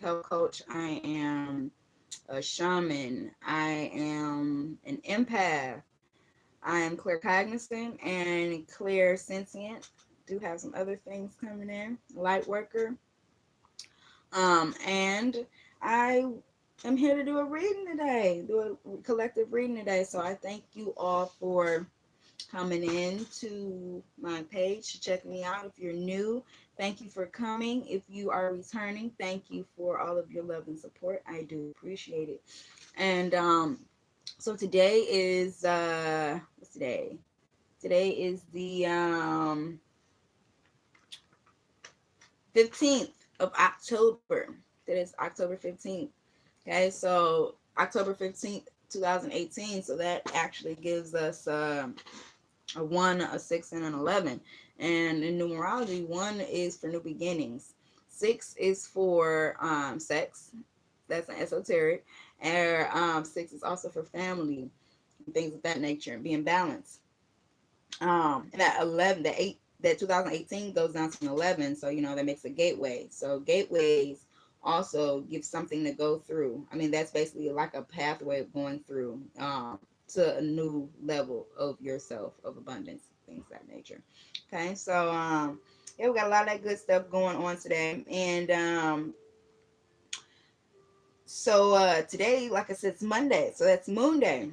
health coach. I am a shaman. I am an empath. I am clear cognizant and clear sentient. Do have some other things coming in. Light worker. And I am here to do a reading today, do a collective reading today. So I thank you all for coming in to my page, checking me out. If you're new, thank you for coming. If you are returning, thank you for all of your love and support. I do appreciate it. And so today is what's today? Today is the 15th of October. That is October 15th. Okay, so October 15th, 2018. So that actually gives us a 1, a 6, and an 11. And in numerology, 1 is for new beginnings. 6 is for sex. That's an esoteric. And 6 is also for family and things of that nature and being balanced. And that 11, the 8, that 2018 goes down to an 11. So, that makes a gateway. So gateways also give something to go through. I mean, that's basically like a pathway of going through to a new level of yourself, of abundance, things of that nature. Okay, so yeah, we got a lot of that good stuff going on today. And so today, like I said, it's Monday. So that's Moon Day.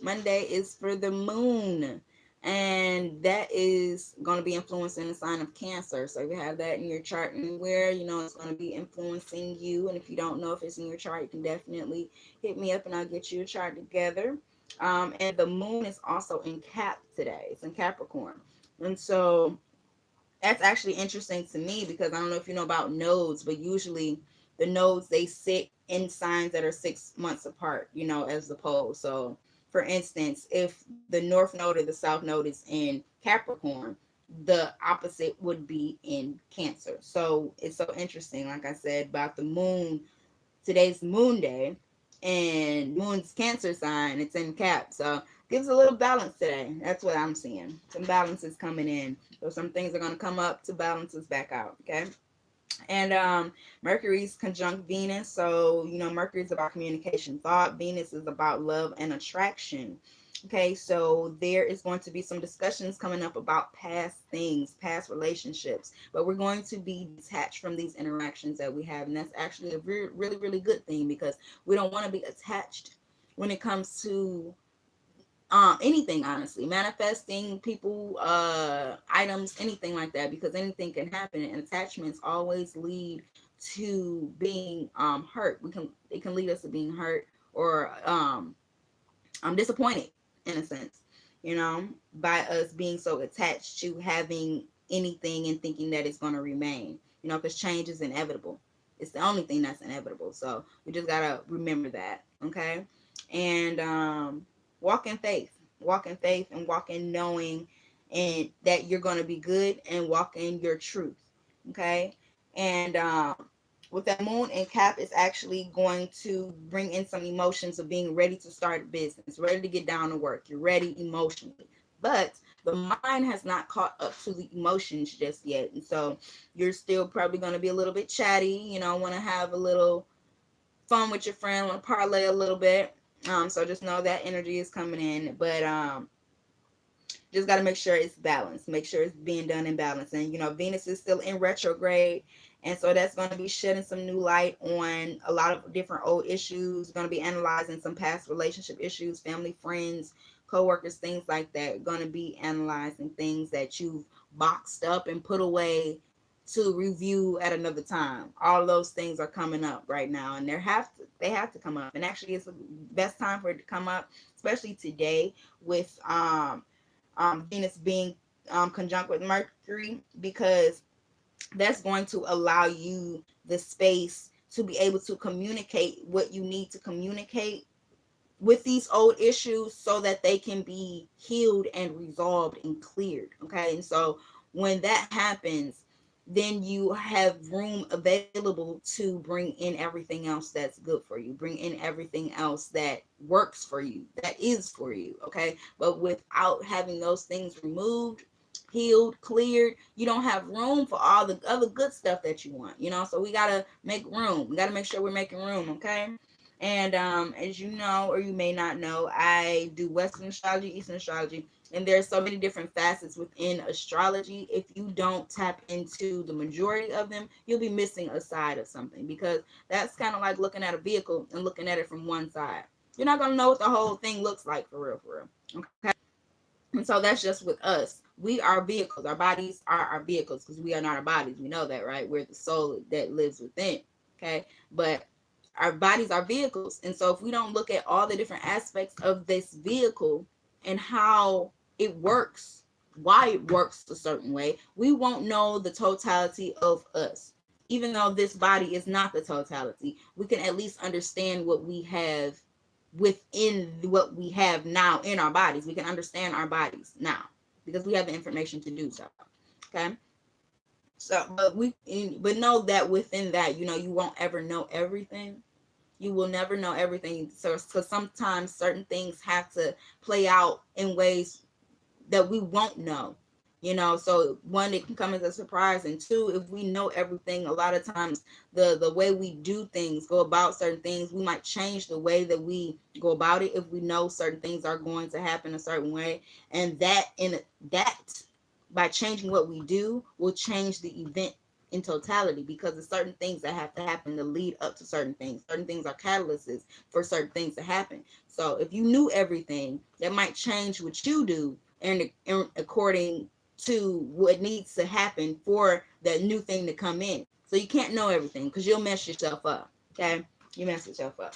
Monday is for the moon, and that is going to be influencing the sign of Cancer. So if you have that in your chart anywhere, it's going to be influencing you. And if you don't know if it's in your chart, you can definitely hit me up and I'll get you a chart together. And the moon is also in Cap today. It's in Capricorn. And so that's actually interesting to me because I don't know if you know about nodes, but usually the nodes, they sit in signs that are 6 months apart, as the pole. So for instance, if the north node or the south node is in Capricorn, the opposite would be in Cancer. So it's so interesting, like I said, about the moon. Today's moon day, and moon's Cancer sign, it's in Cap. So gives a little balance today. That's what I'm seeing. Some balances coming in. So some things are going to come up to balance us back out. Okay. And Mercury's conjunct Venus. So, Mercury is about communication, thought. Venus is about love and attraction. Okay, so there is going to be some discussions coming up about past things, past relationships, but we're going to be detached from these interactions that we have. And that's actually a really, really good thing because we don't want to be attached when it comes to anything, honestly, manifesting people, items, anything like that, because anything can happen, and attachments always lead to being hurt. It can lead us to being hurt or I'm disappointed in a sense, by us being so attached to having anything and thinking that it's going to remain, because change is inevitable. It's the only thing that's inevitable. So we just got to remember that. Okay. And walk in faith, and walk in knowing and that you're going to be good, and walk in your truth. Okay. And with that moon and Cap, is actually going to bring in some emotions of being ready to start a business, ready to get down to work. You're ready emotionally, but the mind has not caught up to the emotions just yet. And so you're still probably going to be a little bit chatty, want to have a little fun with your friend, want to parlay a little bit. So just know that energy is coming in, but just got to make sure it's balanced, make sure it's being done in balance. And Venus is still in retrograde, and so that's going to be shedding some new light on a lot of different old issues. Going to be analyzing some past relationship issues, family, friends, co-workers, things like that. Going to be analyzing things that you've boxed up and put away to review at another time. All those things are coming up right now, and they have to come up. And actually, it's the best time for it to come up, especially today with Venus being conjunct with Mercury, because that's going to allow you the space to be able to communicate what you need to communicate with these old issues so that they can be healed and resolved and cleared. Okay. And so when that happens, then you have room available to bring in everything else that's good for you, bring in everything else that works for you, that is for you. Okay. But without having those things removed, healed, cleared, you don't have room for all the other good stuff that you want, so we got to make room. We got to make sure we're making room. Okay. And as you know, or you may not know, I do Western astrology, Eastern astrology, and there's so many different facets within astrology. If you don't tap into the majority of them, you'll be missing a side of something, because that's kind of like looking at a vehicle and looking at it from one side. You're not going to know what the whole thing looks like for real, for real. Okay. And so that's just with us. We are vehicles. Our bodies are our vehicles, because we are not our bodies. We know that, right? We're the soul that lives within. Okay. But our bodies are vehicles. And so if we don't look at all the different aspects of this vehicle and how it works, why it works a certain way, we won't know the totality of us. Even though this body is not the totality, we can at least understand what we have within what we have now in our bodies. We can understand our bodies now because we have the information to do so. Okay. So, but know that within that, you won't ever know everything. You will never know everything. So sometimes certain things have to play out in ways that we won't know. So one, it can come as a surprise, and two, if we know everything, a lot of times the way we do things, go about certain things, we might change the way that we go about it if we know certain things are going to happen a certain way, and that by changing what we do will change the event in totality, because there's certain things that have to happen to lead up to certain things. Certain things are catalysts for certain things to happen. So if you knew everything, that might change what you do and according to what needs to happen for that new thing to come in. So you can't know everything, because you'll mess yourself up. Okay. You mess yourself up.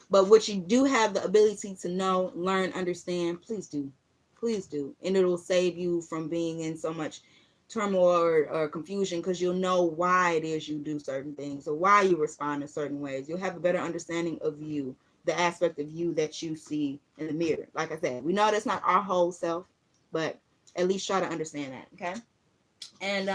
But what you do have the ability to know, learn, understand, please do. Please do. And it'll save you from being in so much turmoil or confusion, because you'll know why it is you do certain things or why you respond in certain ways. You'll have a better understanding of you, the aspect of you that you see in the mirror. Like I said, we know that's not our whole self, but at least try to understand that. Okay. And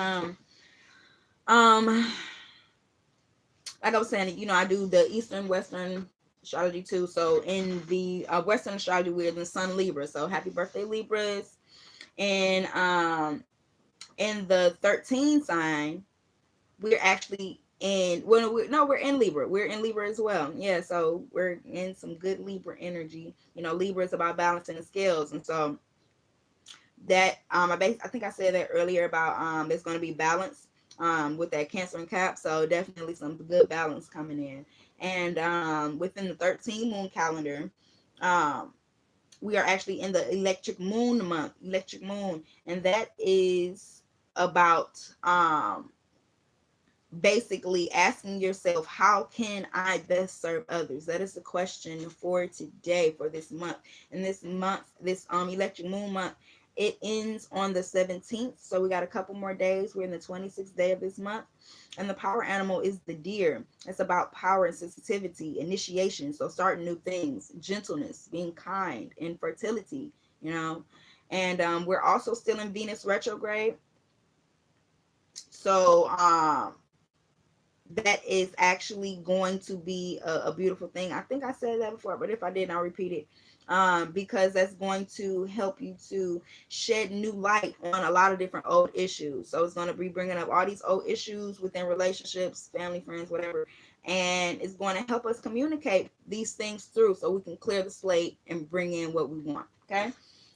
like I was saying, I do the Eastern, Western astrology too. So in the Western astrology, we're in the Sun Libra. So happy birthday, Libras. And in the 13 sign, we're actually we're in Libra. We're in Libra as well. Yeah, so we're in some good Libra energy. Libra is about balancing the scales, and so that I think I said that earlier about there's going to be balance with that Cancer and Cap. So definitely some good balance coming in. And within the 13 moon calendar, we are actually in the electric moon month, electric moon, and that is about basically asking yourself, how can I best serve others? That is the question for today, for this month. And this electric moon month, it ends on the 17th, so we got a couple more days. We're in the 26th day of this month, and the power animal is the deer. It's about power and sensitivity, initiation, so starting new things, gentleness, being kind, and fertility. And we're also still in Venus retrograde, so that is actually going to be a beautiful thing. I think I said that before, but if I didn't, I'll repeat it. Because that's going to help you to shed new light on a lot of different old issues. So it's going to be bringing up all these old issues within relationships, family, friends, whatever. And it's going to help us communicate these things through so we can clear the slate and bring in what we want. Okay.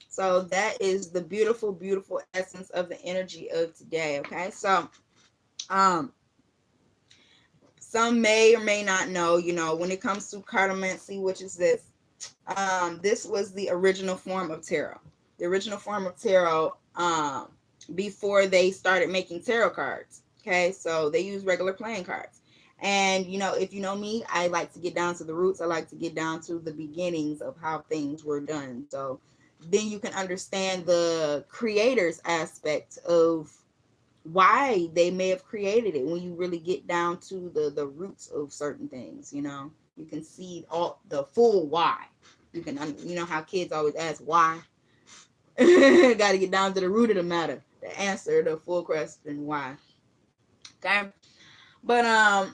So that is the beautiful, beautiful essence of the energy of today. Okay. So, some may or may not know, when it comes to cartomancy, which is this, this was the original form of tarot. The original form of tarot, before they started making tarot cards. Okay, so they use regular playing cards. And, if you know me, I like to get down to the roots. I like to get down to the beginnings of how things were done. So then you can understand the creator's aspect of why they may have created it. When you really get down to the roots of certain things, you can see all the full why. You can, how kids always ask why. Got to get down to the root of the matter, the answer, the full question why. Okay. But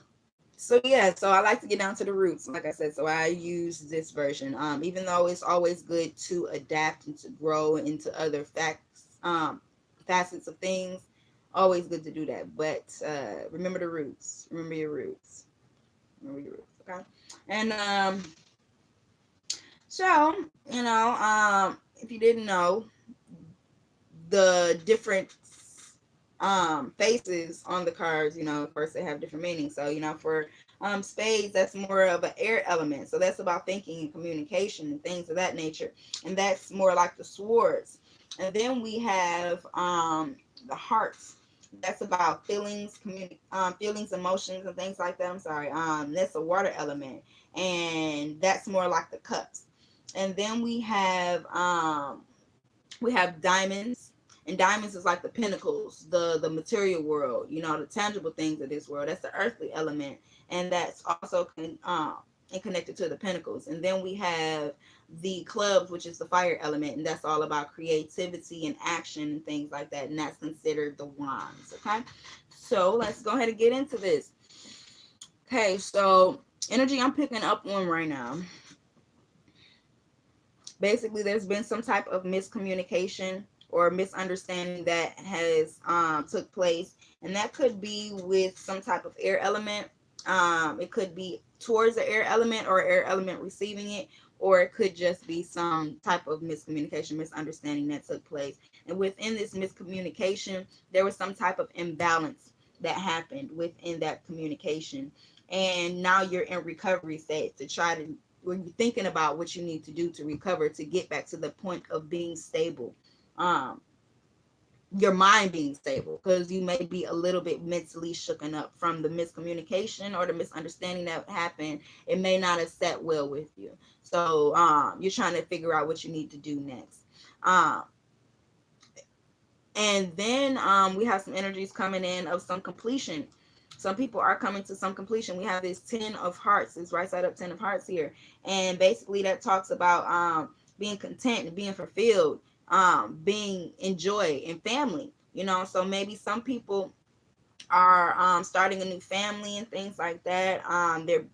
so yeah, so I like to get down to the roots, like I said. So I use this version, even though it's always good to adapt and to grow into other facts, facets of things, always good to do that. But remember the roots. Remember your roots. Remember your roots. Okay. And so, if you didn't know, the different faces on the cards, of course they have different meanings. So, for spades, that's more of an air element. So that's about thinking and communication and things of that nature. And that's more like the swords. And then we have the hearts. That's about feelings, feelings, emotions, and things like that. I'm sorry. That's a water element, and that's more like the cups. And then we have diamonds, and diamonds is like the pinnacles, the material world, the tangible things of this world. That's the earthly element, and that's also and connected to the pinnacles. And then we have the clubs, which is the fire element, and that's all about creativity and action and things like that, and that's considered the wands. Okay, so let's go ahead and get into this. Okay, so energy I'm picking up on right now, basically there's been some type of miscommunication or misunderstanding that has took place, and that could be with some type of air element. It could be towards the air element or air element receiving it, or it could just be some type of miscommunication, misunderstanding that took place. And within this miscommunication, there was some type of imbalance that happened within that communication, and now you're in recovery state to try to, when you're thinking about what you need to do to recover, to get back to the point of being stable, your mind being stable, because you may be a little bit mentally shooken up from the miscommunication or the misunderstanding that happened. It may not have set well with you, so you're trying to figure out what you need to do next. And then we have some energies coming in of some completion. Some people are coming to some completion. We have this 10 of hearts, this right side up 10 of hearts here. And basically that talks about being content and being fulfilled, being in joy and family, So maybe some people are starting a new family and things like that.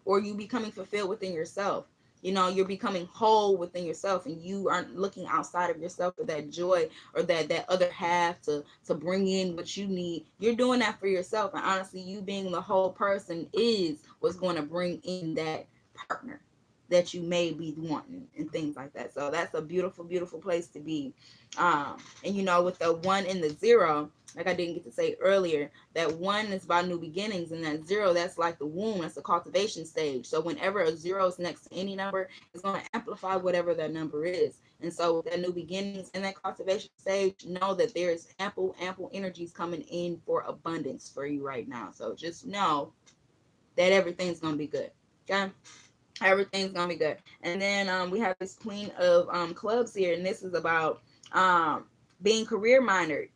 Or you becoming fulfilled within yourself. You're becoming whole within yourself, and you aren't looking outside of yourself for that joy or that other half to bring in what you need. You're doing that for yourself, and honestly, you being the whole person is what's going to bring in that partner that you may be wanting and things like that. So that's a beautiful, beautiful place to be. And with the 1 and the 0, like I didn't get to say earlier, that 1 is about new beginnings, and that 0, that's like the womb, that's the cultivation stage. So whenever a 0 is next to any number, it's going to amplify whatever that number is. And so that new beginnings and that cultivation stage, know that there's ample energies coming in for abundance for you right now. So just know that everything's going to be good. Okay? Everything's gonna be good. And then we have this Queen of clubs here, and this is about being being career minded,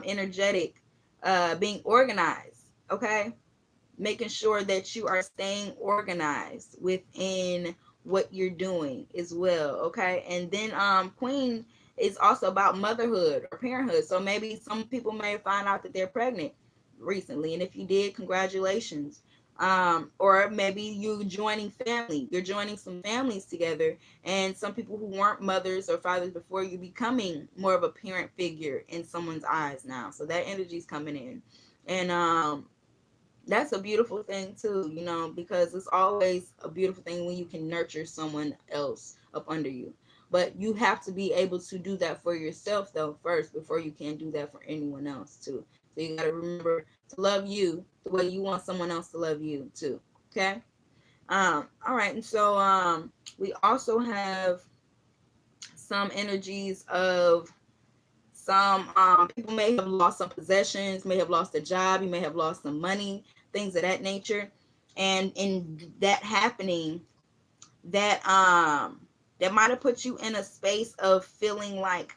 energetic, being organized. Okay, making sure that you are staying organized within what you're doing as well. Okay, and then Queen is also about motherhood or parenthood. So maybe some people may find out that they're pregnant recently, and if you did, congratulations. Or maybe you're joining some families together, and some people who weren't mothers or fathers before, you becoming more of a parent figure in someone's eyes now. So that energy is coming in, and that's a beautiful thing too, because it's always a beautiful thing when you can nurture someone else up under you. But you have to be able to do that for yourself though first, before you can do that for anyone else too. So you got to remember to love you the way you want someone else to love you too. Okay. All right. And so we also have some energies of some people may have lost some possessions, may have lost a job, you may have lost some money, things of that nature. And in that happening, that might have put you in a space of feeling like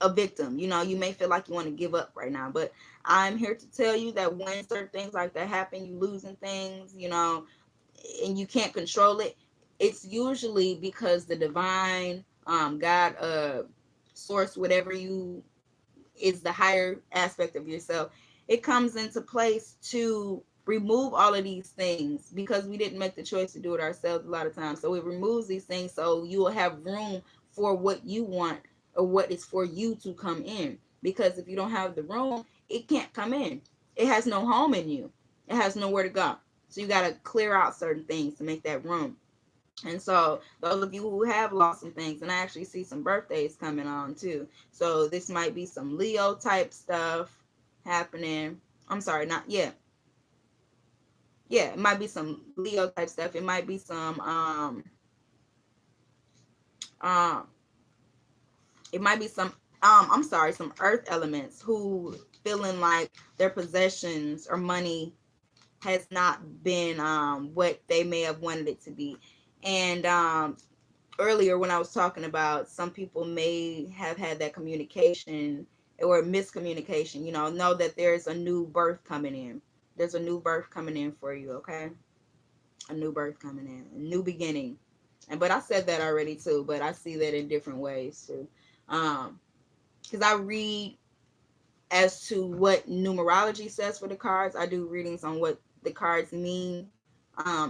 a victim. You may feel like you want to give up right now, but I'm here to tell you that when certain things like that happen, you losing things, and you can't control it, it's usually because the divine, God, source, whatever you is the higher aspect of yourself, it comes into place to remove all of these things, because we didn't make the choice to do it ourselves a lot of times. So it removes these things so you will have room for what you want or what is for you to come in. Because if you don't have the room, it can't come in. It has no home in you. It has nowhere to go. So you got to clear out certain things to make that room. And so those of you who have lost some things, and I actually see some birthdays coming on too. So this might be some Leo type stuff happening. I'm sorry, not yet. Yeah, it might be some Leo type stuff. It might be some um it might be some I'm sorry, some earth elements who feeling like their possessions or money has not been what they may have wanted it to be. And earlier when I was talking about some people may have had that communication or miscommunication, know that there's a new birth coming in. There's a new birth coming in for you, okay? A new birth coming in, a new beginning. But I said that already too, but I see that in different ways too. Because I read as to what numerology says for the cards. I do readings on what the cards mean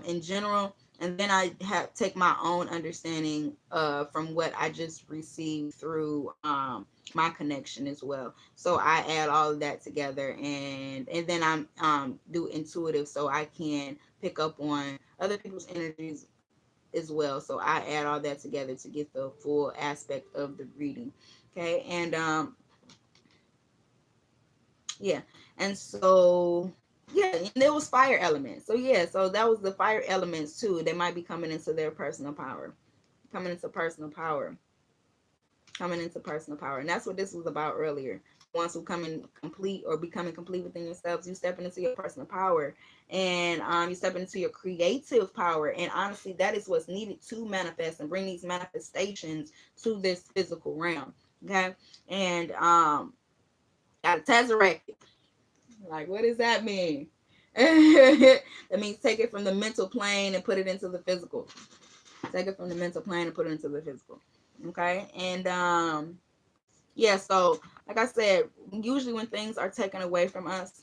in general, and then I take my own understanding from what I just received through my connection as well. So I add all of that together, and then I'm do intuitive, so I can pick up on other people's energies as well. So I add all that together to get the full aspect of the reading. Okay, and yeah, and so yeah, and there was fire elements. So yeah, so that was the fire elements too. They might be coming into their personal power, coming into personal power, coming into personal power, and that's what this was about earlier. Once who come in complete or becoming complete within yourselves, you stepping into your personal power, and you stepping into your creative power. And honestly, that is what's needed to manifest and bring these manifestations to this physical realm. Okay, and got a Tesseract. Like, what does that mean? That means take it from the mental plane and put it into the physical. Take it from the mental plane and put it into the physical. Okay, and yeah. So, like I said, usually when things are taken away from us,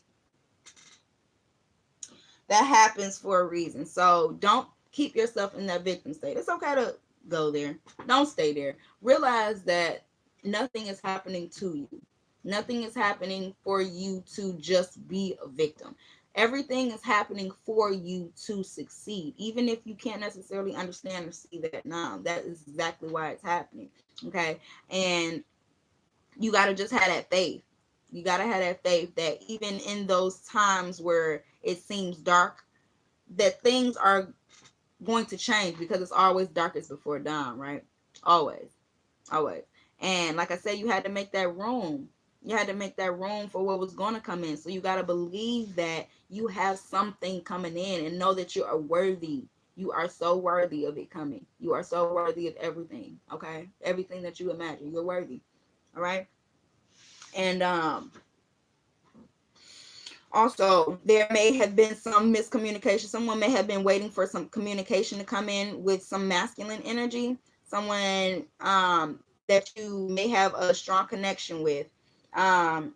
that happens for a reason. So don't keep yourself in that victim state. It's okay to go there. Don't stay there. Realize that nothing is happening to you. Nothing is happening for you to just be a victim. Everything is happening for you to succeed. Even if you can't necessarily understand or see that now, that is exactly why it's happening. Okay. And you got to just have that faith. You got to have that faith that even in those times where it seems dark, that things are going to change, because it's always darkest before dawn, right? Always, always. And like I said, you had to make that room. You had to make that room for what was going to come in. So you got to believe that you have something coming in and know that you are worthy. You are so worthy of it coming. You are so worthy of everything. Okay. Everything that you imagine, you're worthy. All right. And also, there may have been some miscommunication. Someone may have been waiting for some communication to come in with some masculine energy. Someone that you may have a strong connection with. Um,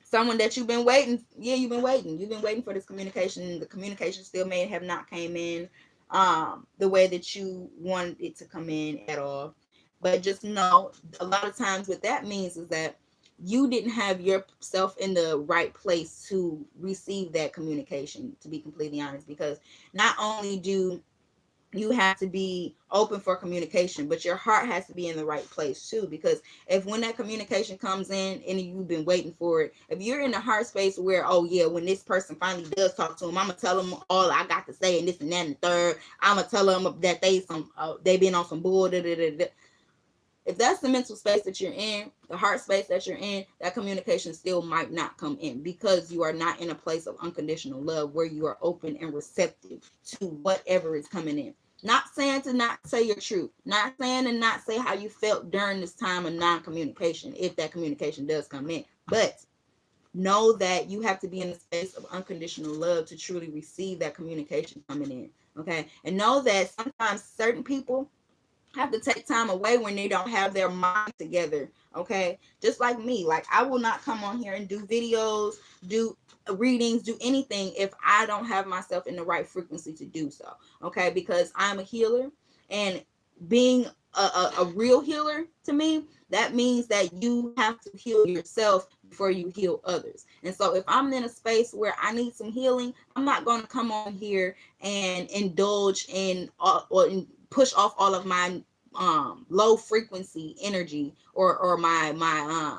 someone that you've been waiting. Yeah, you've been waiting. You've been waiting for this communication. The communication still may have not came in the way that you wanted it to come in at all. But just know, a lot of times what that means is that you didn't have yourself in the right place to receive that communication, to be completely honest, because not only do you have to be open for communication, but your heart has to be in the right place too. Because if when that communication comes in and you've been waiting for it, if you're in the heart space where, oh yeah, when this person finally does talk to him, I'm gonna tell them all I got to say and this and that and the third. I'm gonna tell them that they been on some bull. Da, da, da, da. If that's the mental space that you're in, the heart space that you're in, that communication still might not come in, because you are not in a place of unconditional love where you are open and receptive to whatever is coming in. Not saying to not say your truth, not saying to not say how you felt during this time of non-communication, if that communication does come in, but know that you have to be in a space of unconditional love to truly receive that communication coming in. Okay, and know that sometimes certain people have to take time away when they don't have their mind together. Okay, just like me, like I will not come on here and do videos, do readings, do anything if I don't have myself in the right frequency to do so. Okay, because I'm a healer, and being a real healer to me, that means that you have to heal yourself before you heal others. And so if I'm in a space where I need some healing, I'm not going to come on here and indulge in or push off all of my low frequency energy, or my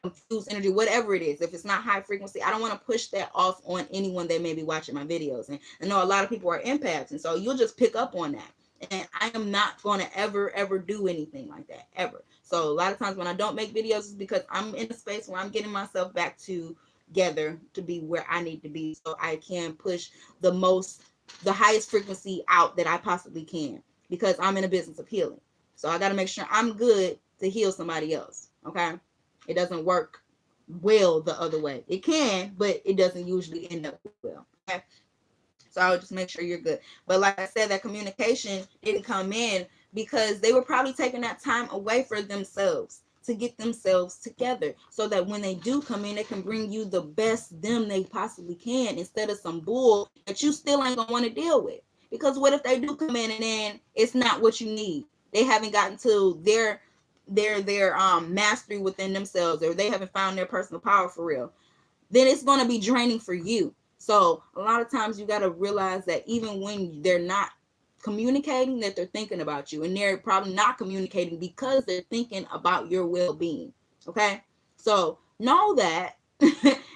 confused energy, whatever it is. If it's not high frequency, I don't want to push that off on anyone that may be watching my videos. And I know a lot of people are empaths, and so you'll just pick up on that. And I am not going to ever do anything like that, ever. So a lot of times when I don't make videos is because I'm in a space where I'm getting myself back together to be where I need to be, so I can push the highest frequency out that I possibly can, because I'm in a business of healing. So I got to make sure I'm good to heal somebody else. Okay. It doesn't work well the other way. It can, but it doesn't usually end up well. Okay. So I would just make sure you're good. But like I said, that communication didn't come in because they were probably taking that time away for themselves to get themselves together, so that when they do come in, they can bring you the best them they possibly can, instead of some bull that you still ain't gonna want to deal with. Because what if they do come in and then it's not what you need? They haven't gotten to their mastery within themselves, or they haven't found their personal power for real. Then it's going to be draining for you. So a lot of times you got to realize that even when they're not communicating, that they're thinking about you, and they're probably not communicating because they're thinking about your well-being. Okay. So know that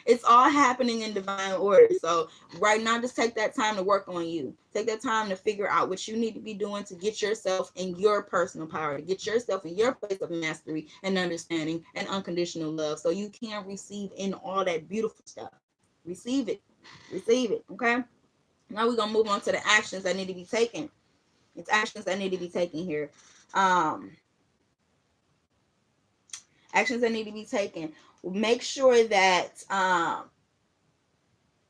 it's all happening in divine order. So right now, just take that time to work on you. Take that time to figure out what you need to be doing to get yourself in your personal power, to get yourself in your place of mastery and understanding and unconditional love, so you can receive in all that beautiful stuff. Receive it. Receive it. Okay. Now we're going to move on to the actions that need to be taken. It's actions that need to be taken here. Actions that need to be taken. Make sure that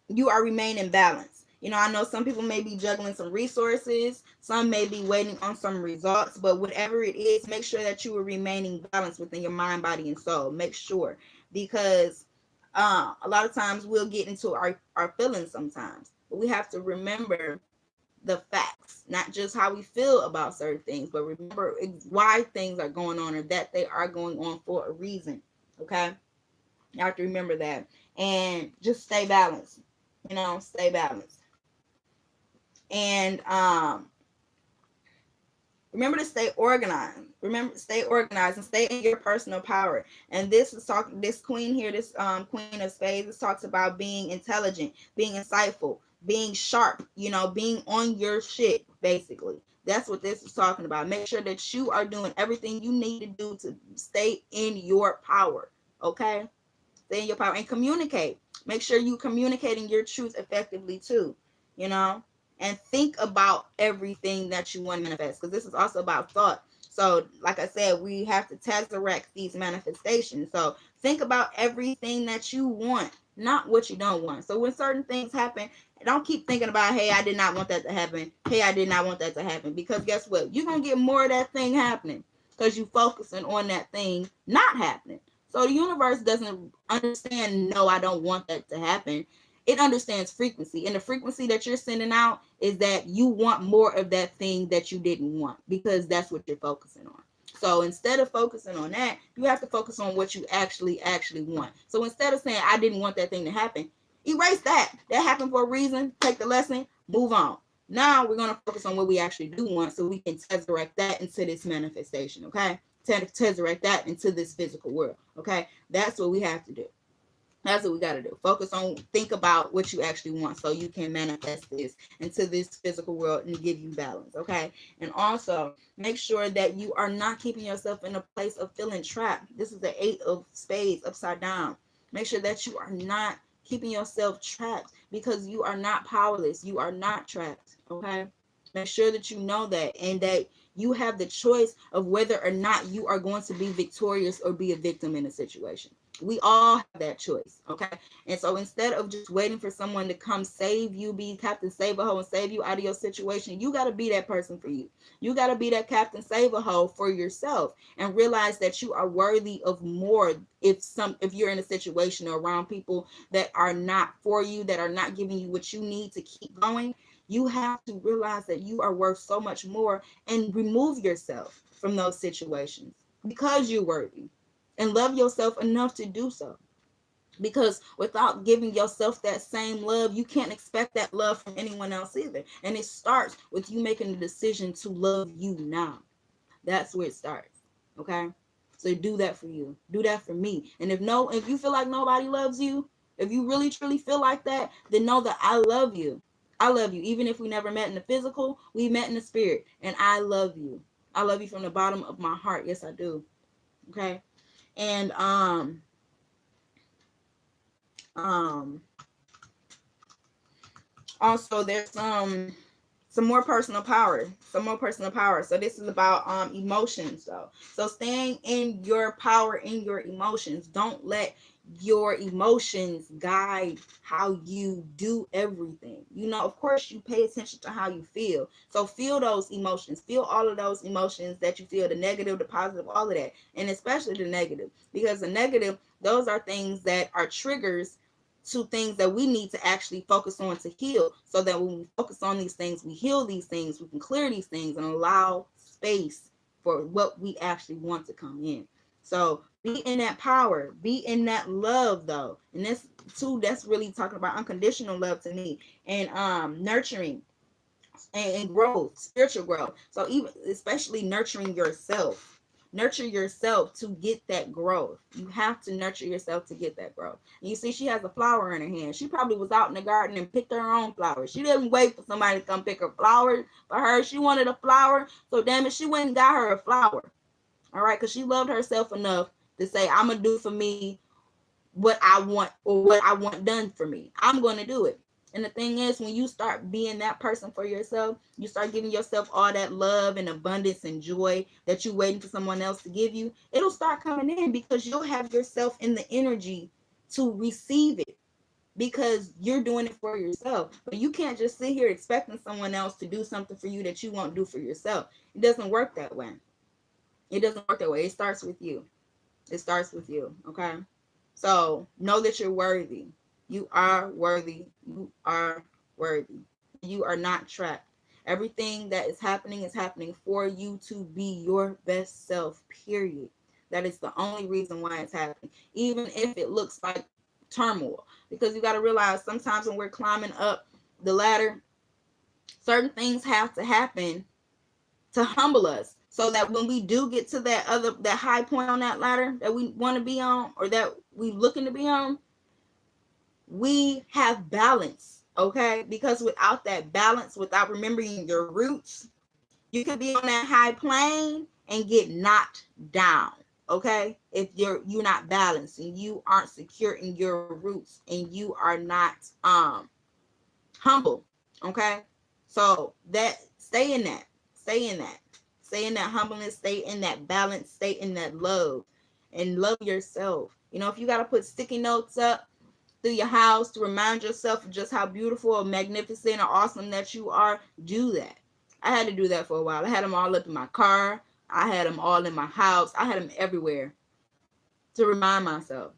you are remaining balanced. You know, I know some people may be juggling some resources, some may be waiting on some results, but whatever it is, make sure that you are remaining balanced within your mind, body, and soul. Make sure, because a lot of times we'll get into our feelings sometimes, but we have to remember the facts, not just how we feel about certain things, but remember why things are going on, or that they are going on for a reason. Okay. You have to remember that, and just stay balanced. You know, stay balanced. And remember to stay organized. Remember, stay organized and stay in your personal power. And this queen here, this queen of spades, this talks about being intelligent, being insightful, being sharp, you know, being on your shit, basically. That's what this is talking about. Make sure that you are doing everything you need to do to stay in your power. Okay? Stay in your power and communicate. Make sure you communicating your truth effectively too, you know, and think about everything that you want to manifest, because this is also about thought. So like I said, we have to tesseract these manifestations. So think about everything that you want, not what you don't want. So when certain things happen, don't keep thinking about, hey, I did not want that to happen. Hey, I did not want that to happen. Because guess what? You're going to get more of that thing happening because you focusing on that thing not happening. So the universe doesn't understand, no, I don't want that to happen. It understands frequency. And the frequency that you're sending out is that you want more of that thing that you didn't want, because that's what you're focusing on. So instead of focusing on that, you have to focus on what you actually want. So instead of saying, I didn't want that thing to happen, erase that. That happened for a reason. Take the lesson, move on. Now we're going to focus on what we actually do want, so we can tesseract that into this manifestation. Okay. Tesseract that into this physical world. Okay. That's what we have to do. That's what we got to do. Focus on, think about what you actually want, so you can manifest this into this physical world and give you balance. Okay. And also make sure that you are not keeping yourself in a place of feeling trapped. This is the 8 of spades upside down. Make sure that you are not keeping yourself trapped, because you are not powerless. You are not trapped. Okay. Make sure that you know that, and that you have the choice of whether or not you are going to be victorious or be a victim in a situation. We all have that choice, okay? And so instead of just waiting for someone to come save you, be Captain Save-A-Ho and save you out of your situation, you got to be that person for you. You got to be that Captain Save-A-Ho for yourself, and realize that you are worthy of more. If you're in a situation or around people that are not for you, that are not giving you what you need to keep going, you have to realize that you are worth so much more, and remove yourself from those situations because you're worthy, and love yourself enough to do so. Because without giving yourself that same love, you can't expect that love from anyone else either. And it starts with you making the decision to love you now. That's where it starts. Okay? So do that for you. Do that for me. And if you feel like nobody loves you, if you really truly feel like that, then know that I love you. I love you. Even if we never met in the physical, we met in the spirit. And I love you. I love you from the bottom of my heart. Yes, I do. Okay? And um also there's some more personal power, so this is about emotions though. So staying in your power, in your emotions. Don't let your emotions guide how you do everything. Of course you pay attention to how you feel, so feel those emotions, feel all of those emotions that you feel, the negative, the positive, all of that, and especially the negative, because the negative, those are things that are triggers to things that we need to actually focus on to heal, so that when we focus on these things, we heal these things, we can clear these things and allow space for what we actually want to come in. So be in that power, be in that love though. And this too, that's really talking about unconditional love to me, and nurturing and growth, spiritual growth. So even especially nurturing yourself. Nurture yourself to get that growth. You have to nurture yourself to get that growth. And you see, she has a flower in her hand. She probably was out in the garden and picked her own flowers. She didn't wait for somebody to come pick her flowers for her. She wanted a flower. So damn it, she went and got her a flower. All right, because she loved herself enough to say, I'm going to do for me what I want, or what I want done for me. I'm going to do it. And the thing is, when you start being that person for yourself, you start giving yourself all that love and abundance and joy that you're waiting for someone else to give you, it'll start coming in, because you'll have yourself in the energy to receive it, because you're doing it for yourself. But you can't just sit here expecting someone else to do something for you that you won't do for yourself. It doesn't work that way. It doesn't work that way. It starts with you. It starts with you. Okay? So know that you're worthy. You are worthy. You are worthy. You are not trapped. Everything that is happening for you to be your best self, period. That is the only reason why it's happening, even if it looks like turmoil. Because you got to realize, sometimes when we're climbing up the ladder, certain things have to happen to humble us, so that when we do get to that high point on that ladder that we want to be on, or that we looking to be on, we have balance. Okay? Because without that balance, without remembering your roots, you could be on that high plane and get knocked down. Okay? If you're not balanced, and you aren't secure in your roots, and you are not humble. Okay? So that stay in that. Stay in that. Stay in that humbleness, stay in that balance, stay in that love, and love yourself. If you got to put sticky notes up through your house to remind yourself of just how beautiful or magnificent or awesome that you are, do that. I had to do that for a while. I had them all up in my car. I had them all in my house. I had them everywhere to remind myself.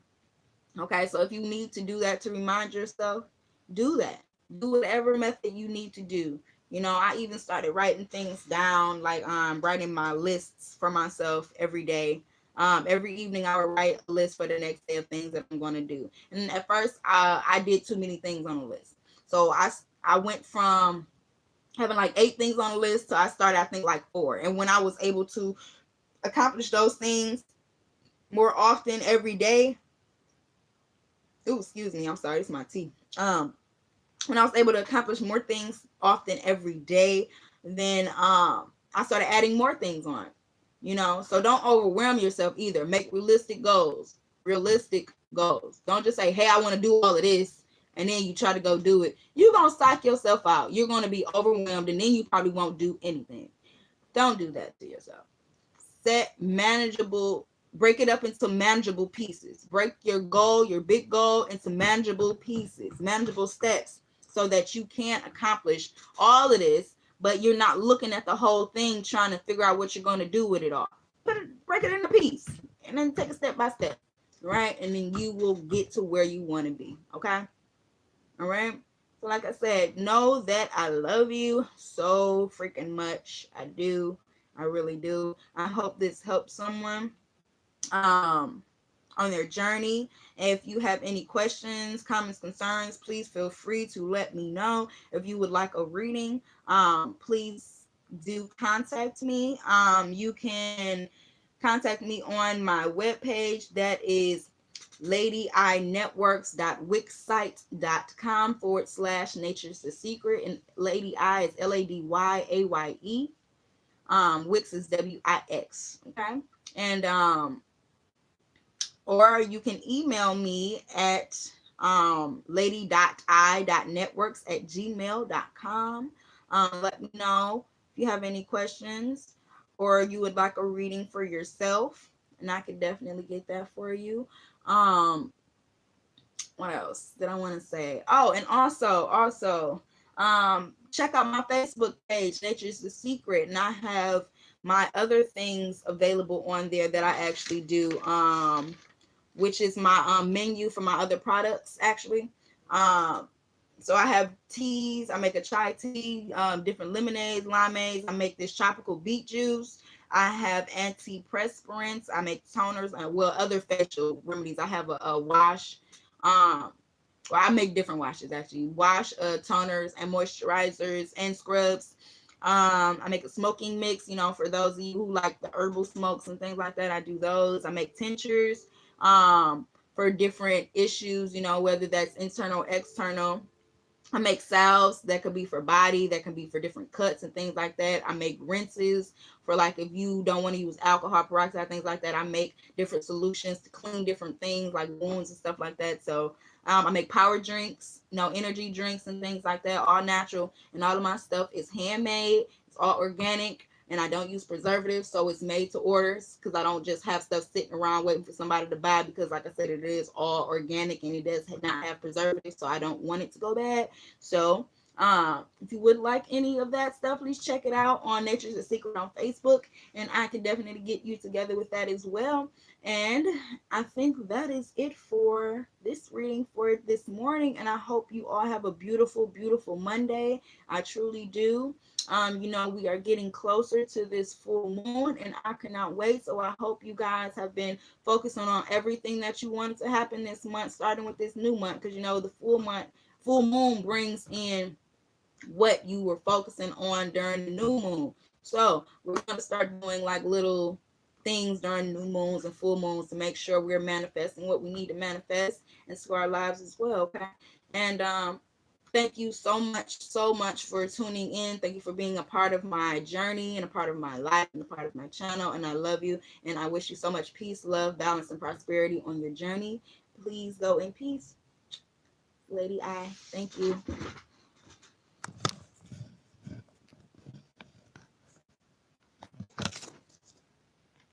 Okay, so if you need to do that to remind yourself, do that. Do whatever method you need to do. I even started writing things down, like writing my lists for myself every day. Every evening I would write a list for the next day of things that I'm going to do. And at first I did too many things on the list. So I went from having like 8 things on the list to I started, I think, like 4. And when I was able to accomplish those things more often every day, ooh, excuse me, I'm sorry, it's my tea. When I was able to accomplish more things often every day, then I started adding more things on. So don't overwhelm yourself either. Make realistic goals. Realistic goals. Don't just say, hey, I want to do all of this, and then you try to go do it. You're going to psych yourself out. You're going to be overwhelmed, and then you probably won't do anything. Don't do that to yourself. Set manageable break it up into manageable pieces. Break your goal, your big goal, into manageable pieces, manageable steps, so that you can accomplish all of this, but you're not looking at the whole thing trying to figure out what you're going to do with it all. Break it into piece, and then take it step by step, right? And then you will get to where you want to be. Okay. All right. So like I said, know that I love you so freaking much. I do. I really do. I hope this helps someone on their journey. If you have any questions, comments, concerns, please feel free to let me know. If you would like a reading, please do contact me. You can contact me on my webpage. That is ladynetworks.wixsite.com/nature's the secret. And Lady I is LADYAYE. Wix is WIX. Okay. And or you can email me at lady.i.networks@gmail.com. Let me know if you have any questions or you would like a reading for yourself, and I could definitely get that for you. What else did I want to say? Oh, and also, check out my Facebook page, Nature's the Secret, and I have my other things available on there that I actually do. Which is my menu for my other products, actually. So I have teas. I make a chai tea, different lemonades, limeades. I make this tropical beet juice. I have antiperspirants. I make toners and other facial remedies. I have a wash. Well, I make different washes, actually. Wash, toners and moisturizers and scrubs. I make a smoking mix, for those of you who like the herbal smokes and things like that. I do those. I make tinctures for different issues, whether that's internal, external. I make salves that could be for body, that can be for different cuts and things like that. I make rinses for, like, if you don't want to use alcohol peroxide, things like that. I make different solutions to clean different things like wounds and stuff like that. So I make power drinks, energy drinks and things like that, all natural. And all of my stuff is handmade. It's all organic. And I don't use preservatives, so it's made to orders, because I don't just have stuff sitting around waiting for somebody to buy, because like I said, it is all organic and it does not have preservatives, so I don't want it to go bad. So if you would like any of that stuff, please check it out on Nature's the Secret on Facebook, and I can definitely get you together with that as well. And I think that is it for this reading for this morning, and I hope you all have a beautiful, beautiful Monday. I truly do. We are getting closer to this full moon, and I cannot wait. So I hope you guys have been focusing on everything that you wanted to happen this month, starting with this new month, because the full moon brings in what you were focusing on during the new moon. So we're going to start doing like little things during new moons and full moons to make sure we're manifesting what we need to manifest into our lives as well. Okay. And thank you so much for tuning in. Thank you for being a part of my journey and a part of my life and a part of my channel. And I love you. And I wish you so much peace, love, balance, and prosperity on your journey. Please go in peace. Lady I, thank you.